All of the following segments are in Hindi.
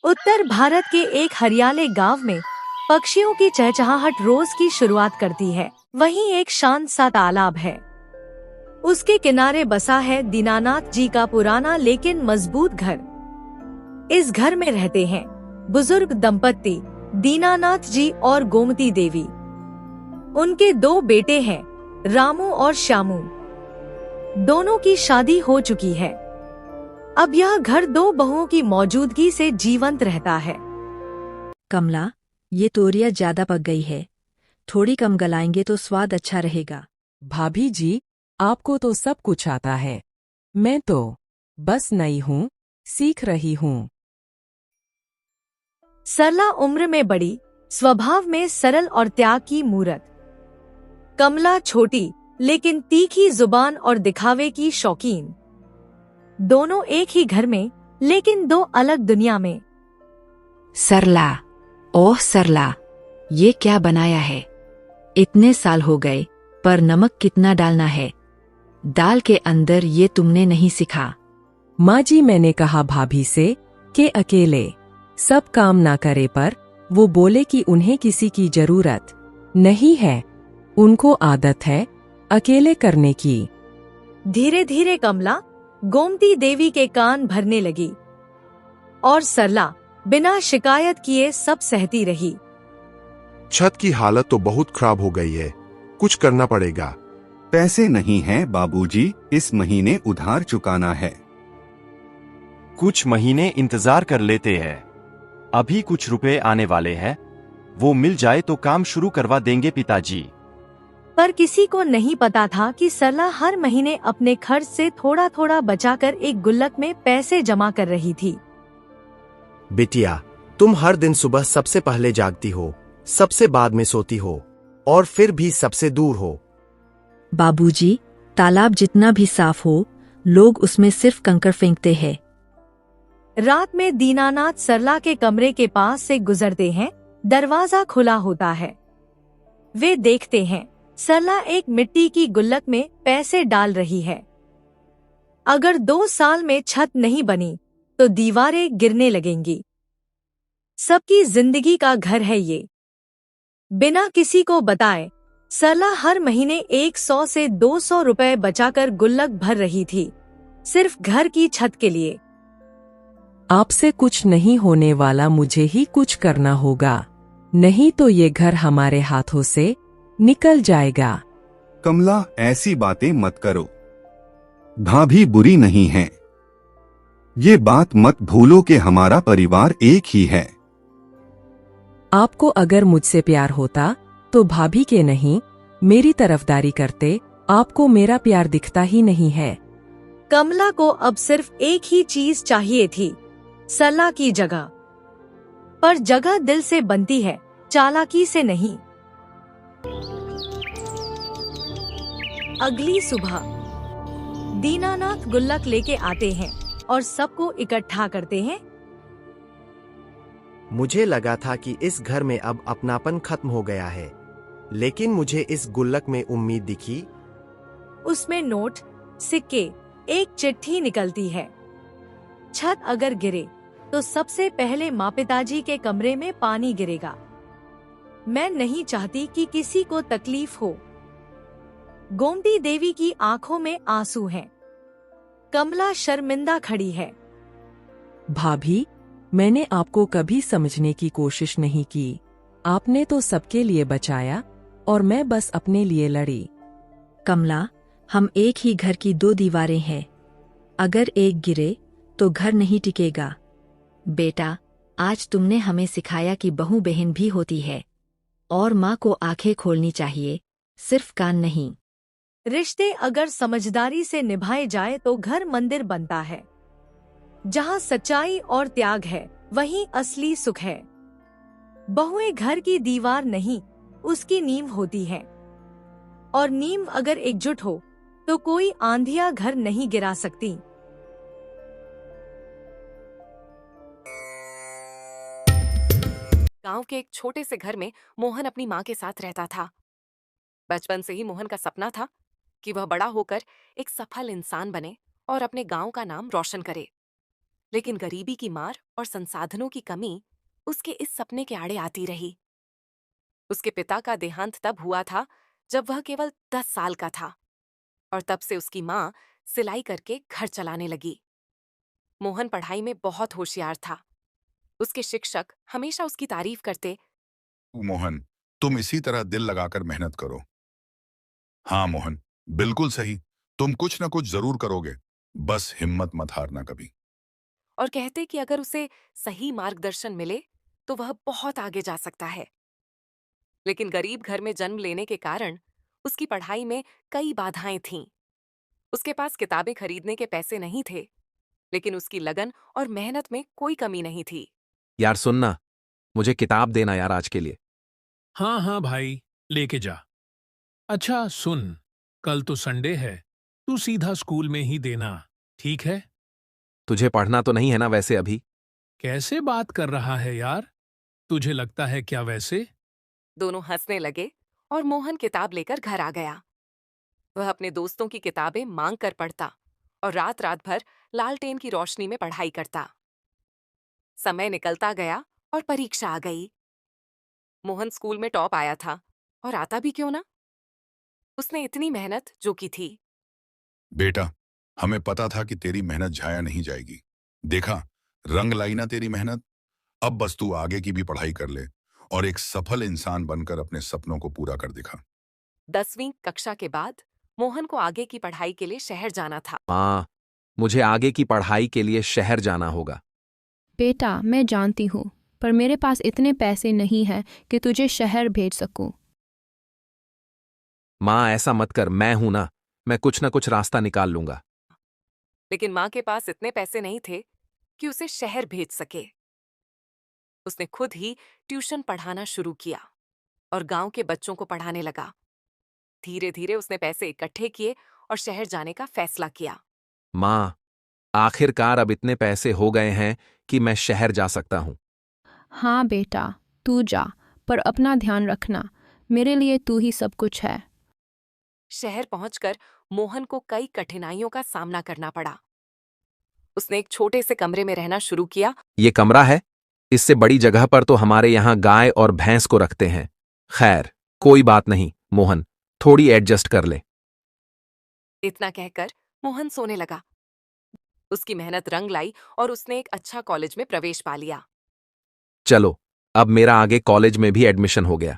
उत्तर भारत के एक हरियाले गांव में पक्षियों की चहचहाहट रोज की शुरुआत करती है। वहीं एक शांत सा तालाब है। उसके किनारे बसा है दीनानाथ जी का पुराना लेकिन मजबूत घर। इस घर में रहते हैं बुजुर्ग दंपत्ति दीनानाथ जी और गोमती देवी। उनके दो बेटे हैं, रामू और श्यामू। दोनों की शादी हो चुकी है। अब यह घर दो बहुओं की मौजूदगी से जीवंत रहता है। कमला, ये तोरियां ज्यादा पक गई है। थोड़ी कम गलाएंगे तो स्वाद अच्छा रहेगा। भाभी जी, आपको तो सब कुछ आता है। मैं तो बस नई हूँ, सीख रही हूँ। सरला उम्र में बड़ी, स्वभाव में सरल और त्याग की मूरत। कमला छोटी लेकिन तीखी जुबान और दिखावे की शौकीन। दोनों एक ही घर में लेकिन दो अलग दुनिया में। सरला, ओह सरला, ये क्या बनाया है? इतने साल हो गए, पर नमक कितना डालना है? दाल के अंदर ये तुमने नहीं सीखा। माँ जी, मैंने कहा भाभी से कि अकेले सब काम ना करे, पर वो बोले कि उन्हें किसी की जरूरत नहीं है। उनको आदत है अकेले करने की। धीरे धीरे कमला गोमती देवी के कान भरने लगी और सरला बिना शिकायत किए सब सहती रही। छत की हालत तो बहुत खराब हो गई है, कुछ करना पड़ेगा। पैसे नहीं हैं बाबूजी, इस महीने उधार चुकाना है। कुछ महीने इंतजार कर लेते हैं। अभी कुछ रुपए आने वाले हैं, वो मिल जाए तो काम शुरू करवा देंगे पिताजी। पर किसी को नहीं पता था कि सरला हर महीने अपने खर्च से थोड़ा थोड़ा बचाकर एक गुल्लक में पैसे जमा कर रही थी। बिटिया, तुम हर दिन सुबह सबसे पहले जागती हो, सबसे बाद में सोती हो और फिर भी सबसे दूर हो। बाबूजी, तालाब जितना भी साफ हो, लोग उसमें सिर्फ कंकड़ फेंकते हैं। रात में दीनानाथ सरला के कमरे के पास से गुजरते हैं। दरवाजा खुला होता है। वे देखते हैं सरला एक मिट्टी की गुल्लक में पैसे डाल रही है। अगर 2 साल में छत नहीं बनी तो दीवारें गिरने लगेंगी। सबकी जिंदगी का घर है ये। बिना किसी को बताए सरला हर महीने 100 से 200 रुपए बचाकर गुल्लक भर रही थी, सिर्फ घर की छत के लिए। आपसे कुछ नहीं होने वाला, मुझे ही कुछ करना होगा, नहीं तो ये घर हमारे हाथों से निकल जाएगा। कमला, ऐसी बातें मत करो। भाभी बुरी नहीं है। ये बात मत भूलो कि हमारा परिवार एक ही है। आपको अगर मुझसे प्यार होता तो भाभी के नहीं, मेरी तरफदारी करते। आपको मेरा प्यार दिखता ही नहीं है। कमला को अब सिर्फ एक ही चीज चाहिए थी, सरला की जगह। पर जगह दिल से बनती है, चालाकी से नहीं। अगली सुबह दीनानाथ गुल्लक लेके आते हैं और सबको इकट्ठा करते हैं। मुझे लगा था कि इस घर में अब अपनापन खत्म हो गया है, लेकिन मुझे इस गुल्लक में उम्मीद दिखी। उसमें नोट, सिक्के, एक चिट्ठी निकलती है। छत अगर गिरे तो सबसे पहले माँ पिताजी के कमरे में पानी गिरेगा। मैं नहीं चाहती कि किसी को तकलीफ हो। गोमती देवी की आंखों में आंसू हैं। कमला शर्मिंदा खड़ी है। भाभी, मैंने आपको कभी समझने की कोशिश नहीं की। आपने तो सबके लिए बचाया और मैं बस अपने लिए लड़ी। कमला, हम एक ही घर की 2 दीवारें हैं। अगर एक गिरे तो घर नहीं टिकेगा। बेटा, आज तुमने हमें सिखाया कि बहू बहन भी होती है और माँ को आंखें खोलनी चाहिए, सिर्फ कान नहीं। रिश्ते अगर समझदारी से निभाए जाए तो घर मंदिर बनता है। जहाँ सच्चाई और त्याग है, वहीं असली सुख है। बहुएं घर की दीवार नहीं, उसकी नींव होती है। और नींव अगर एकजुट हो तो कोई आंधियां घर नहीं गिरा सकती। गांव के एक छोटे से घर में मोहन अपनी माँ के साथ रहता था। बचपन से ही मोहन का सपना था कि वह बड़ा होकर एक सफल इंसान बने और अपने गांव का नाम रोशन करे। लेकिन गरीबी की मार और संसाधनों की कमी उसके इस सपने के आड़े आती रही। उसके पिता का देहांत तब हुआ था जब वह केवल 10 साल का था, और तब से उसकी माँ सिलाई करके घर चलाने लगी। मोहन पढ़ाई में बहुत होशियार था। उसके शिक्षक हमेशा उसकी तारीफ करते। मोहन, तुम इसी तरह दिल लगाकर मेहनत करो। हाँ मोहन, बिल्कुल सही। तुम कुछ न कुछ जरूर करोगे। बस हिम्मत मत हारना कभी। और कहते कि अगर उसे सही मार्गदर्शन मिले तो वह बहुत आगे जा सकता है। लेकिन गरीब घर में जन्म लेने के कारण उसकी पढ़ाई में कई बाधाएं थीं। उसके पास किताबें खरीदने के पैसे नहीं थे, लेकिन उसकी लगन और मेहनत में कोई कमी नहीं थी। यार सुनना, मुझे किताब देना यार आज के लिए। हाँ हाँ भाई, लेके जा। अच्छा सुन, कल तो संडे है, तू सीधा स्कूल में ही देना, ठीक है? तुझे पढ़ना तो नहीं है ना वैसे अभी? कैसे बात कर रहा है यार? तुझे लगता है क्या वैसे? दोनों हंसने लगे और मोहन किताब लेकर घर आ गया। वह अपने दोस्तों की किताबें मांग कर पढ़ता और रात रात भर लालटेन की रोशनी में पढ़ाई करता। समय निकलता गया और परीक्षा आ गई। मोहन स्कूल में टॉप आया था, और आता भी क्यों ना, उसने इतनी मेहनत जो की थी। बेटा, हमें पता था कि तेरी मेहनत जाया नहीं जाएगी। देखा, रंग लाई ना तेरी मेहनत। अब बस तू आगे की भी पढ़ाई कर ले और एक सफल इंसान बनकर अपने सपनों को पूरा कर दिखा। 10वीं कक्षा के बाद मोहन को आगे की पढ़ाई के लिए शहर जाना था। हाँ, मुझे आगे की पढ़ाई के लिए शहर जाना होगा। बेटा, मैं जानती हूँ, पर मेरे पास इतने पैसे नहीं हैं कि तुझे शहर भेज सकूं। माँ ऐसा मत कर, मैं हूं ना, मैं कुछ ना कुछ रास्ता निकाल लूंगा। लेकिन माँ के पास इतने पैसे नहीं थे कि उसे शहर भेज सके। उसने खुद ही ट्यूशन पढ़ाना शुरू किया और गांव के बच्चों को पढ़ाने लगा। धीरे धीरे उसने पैसे इकट्ठे किए और शहर जाने का फैसला किया। माँ, आखिरकार अब इतने पैसे हो गए हैं कि मैं शहर जा सकता हूँ। हाँ बेटा, तू जा, पर अपना ध्यान रखना। मेरे लिए तू ही सब कुछ है। शहर पहुंचकर मोहन को कई कठिनाइयों का सामना करना पड़ा। उसने एक छोटे से कमरे में रहना शुरू किया। ये कमरा है? इससे बड़ी जगह पर तो हमारे यहाँ गाय और भैंस को रखते हैं। खैर, कोई बात नहीं मोहन, थोड़ी एडजस्ट कर ले। इतना कहकर मोहन सोने लगा। उसकी मेहनत रंग लाई और उसने एक अच्छा कॉलेज में प्रवेश पा लिया। चलो, अब मेरा आगे कॉलेज में भी एडमिशन हो गया।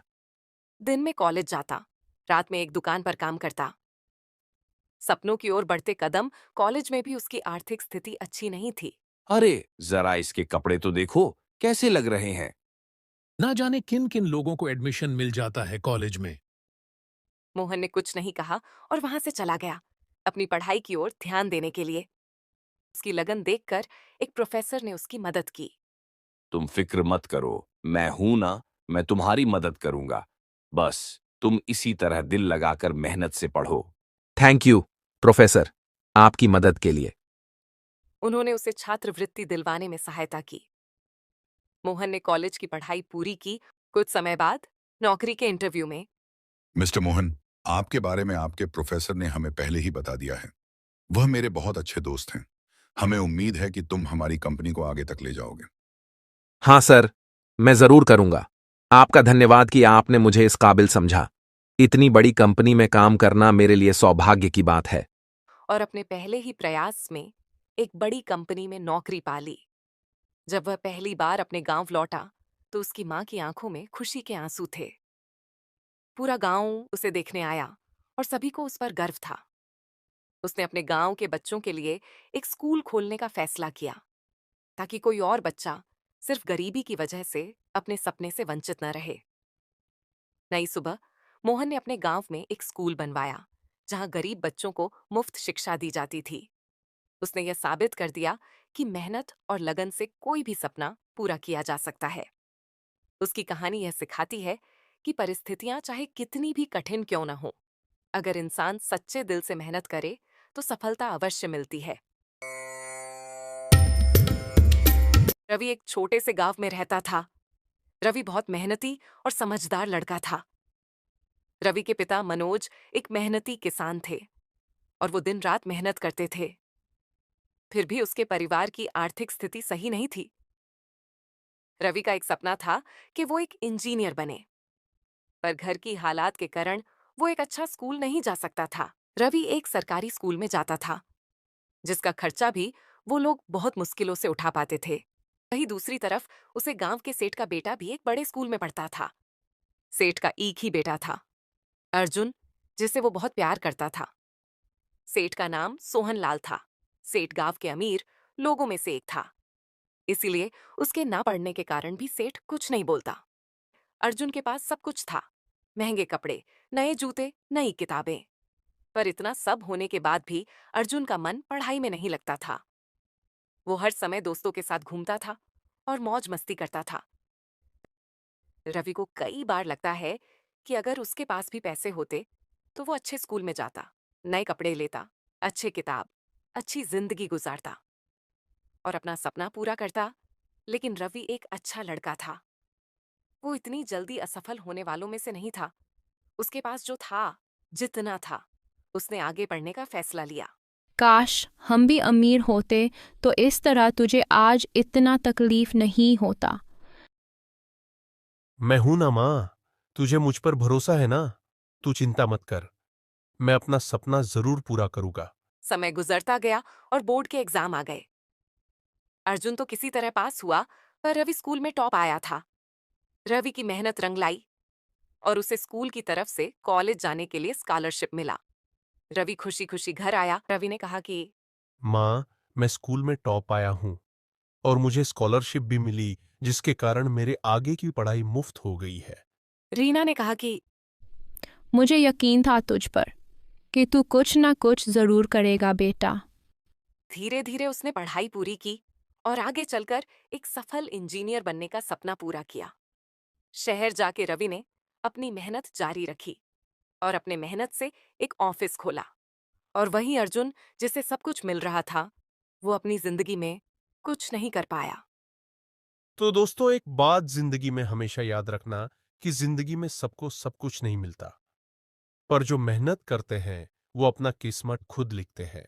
दिन में कॉलेज जाता, रात में एक दुकान पर काम करता। सपनों की ओर बढ़ते कदम, कॉलेज में भी उसकी आर्थिक स्थिति अच्छी नहीं थी। अरे जरा इसके कपड़े तो देखो, कैसे लग रहे हैं। ना जाने किन किन लोगों को एडमिशन मिल जाता है कॉलेज में। मोहन ने कुछ नहीं कहा और वहां से चला गया, अपनी पढ़ाई की ओर ध्यान देने के लिए। उसकी लगन देखकर एक प्रोफेसर ने उसकी मदद की। तुम फिक्र मत करो, मैं हूं ना, मैं तुम्हारी मदद करूंगा। बस तुम इसी तरह दिल लगाकर मेहनत से पढ़ो। थैंक यू प्रोफेसर, आपकी मदद के लिए। उन्होंने उसे छात्रवृत्ति दिलवाने में सहायता की। मोहन ने कॉलेज की पढ़ाई पूरी की। कुछ समय बाद नौकरी के इंटरव्यू में। मिस्टर मोहन, आपके बारे में आपके प्रोफेसर ने हमें पहले ही बता दिया है। वह मेरे बहुत अच्छे दोस्त हैं। हमें उम्मीद है कि तुम हमारी कंपनी को आगे तक ले जाओगे। हाँ सर, मैं जरूर करूंगा। आपका धन्यवाद कि आपने मुझे इस काबिल समझा। इतनी बड़ी कंपनी में काम करना मेरे लिए सौभाग्य की बात है। और अपने पहले ही प्रयास में एक बड़ी कंपनी में नौकरी पा ली। जब वह पहली बार अपने गांव लौटा तो उसकी मां की आंखों में खुशी के आंसू थे। पूरा गांव उसे देखने आया और सभी को उस पर गर्व था। उसने अपने गांव के बच्चों के लिए एक स्कूल खोलने का फैसला किया, ताकि कोई और बच्चा सिर्फ गरीबी की वजह से अपने सपने से वंचित न रहे। नई सुबह मोहन ने अपने गांव में एक स्कूल बनवाया, जहां गरीब बच्चों को मुफ्त शिक्षा दी जाती थी। उसने यह साबित कर दिया कि मेहनत और लगन से कोई भी सपना पूरा किया जा सकता है। उसकी कहानी यह सिखाती है कि परिस्थितियां चाहे कितनी भी कठिन क्यों न हो, अगर इंसान सच्चे दिल से मेहनत करे तो सफलता अवश्य मिलती है। रवि एक छोटे से गांव में रहता था। रवि बहुत मेहनती और समझदार लड़का था। रवि के पिता मनोज एक मेहनती किसान थे और वो दिन रात मेहनत करते थे। फिर भी उसके परिवार की आर्थिक स्थिति सही नहीं थी। रवि का एक सपना था कि वो एक इंजीनियर बने, पर घर की हालात के कारण वो एक अच्छा स्कूल नहीं जा सकता था। रवि एक सरकारी स्कूल में जाता था, जिसका खर्चा भी वो लोग बहुत मुश्किलों से उठा पाते थे। वहीं दूसरी तरफ उसे गांव के सेठ का बेटा भी एक बड़े स्कूल में पढ़ता था। सेठ का एक ही बेटा था, अर्जुन, जिसे वो बहुत प्यार करता था। सेठ का नाम सोहन लाल था। सेठ गांव के अमीर लोगों में से एक था, इसीलिए उसके ना पढ़ने के कारण भी सेठ कुछ नहीं बोलता। अर्जुन के पास सब कुछ था, महंगे कपड़े, नए जूते, नई किताबें। पर इतना सब होने के बाद भी अर्जुन का मन पढ़ाई में नहीं लगता था। वो हर समय दोस्तों के साथ घूमता था और मौज मस्ती करता था। रवि को कई बार लगता है कि अगर उसके पास भी पैसे होते तो वो अच्छे स्कूल में जाता, नए कपड़े लेता, अच्छे किताब, अच्छी जिंदगी गुजारता और अपना सपना पूरा करता। लेकिन रवि एक अच्छा लड़का था। वो इतनी जल्दी असफल होने वालों में से नहीं था। उसके पास जो था, जितना था, उसने आगे बढ़ने का फैसला लिया। काश हम भी अमीर होते तो इस तरह तुझे आज इतना तकलीफ नहीं होता। मैं हूं ना माँ, तुझे मुझ पर भरोसा है ना? तू चिंता मत कर, मैं अपना सपना जरूर पूरा करूंगा। समय गुजरता गया और बोर्ड के एग्जाम आ गए। अर्जुन तो किसी तरह पास हुआ, पर रवि स्कूल में टॉप आया था। रवि की मेहनत रंग लाई और उसे स्कूल की तरफ से कॉलेज जाने के लिए स्कॉलरशिप मिला। रवि खुशी खुशी घर आया। रवि ने कहा कि माँ, मैं स्कूल में टॉप आया हूँ और मुझे स्कॉलरशिप भी मिली, जिसके कारण मेरे आगे की पढ़ाई मुफ्त हो गई है। रीना ने कहा कि मुझे यकीन था तुझ पर कि तू कुछ ना कुछ जरूर करेगा बेटा। धीरे धीरे उसने पढ़ाई पूरी की और आगे चलकर एक सफल इंजीनियर बनने का सपना पूरा किया। शहर जाके रवि ने अपनी मेहनत जारी रखी और अपने मेहनत से एक ऑफिस खोला। और वहीं अर्जुन, जिसे सब कुछ मिल रहा था, वो अपनी जिंदगी में कुछ नहीं कर पाया। तो दोस्तों, एक बात जिंदगी में हमेशा याद रखना कि जिंदगी में सबको सब कुछ नहीं मिलता, पर जो मेहनत करते हैं वो अपना किस्मत खुद लिखते हैं।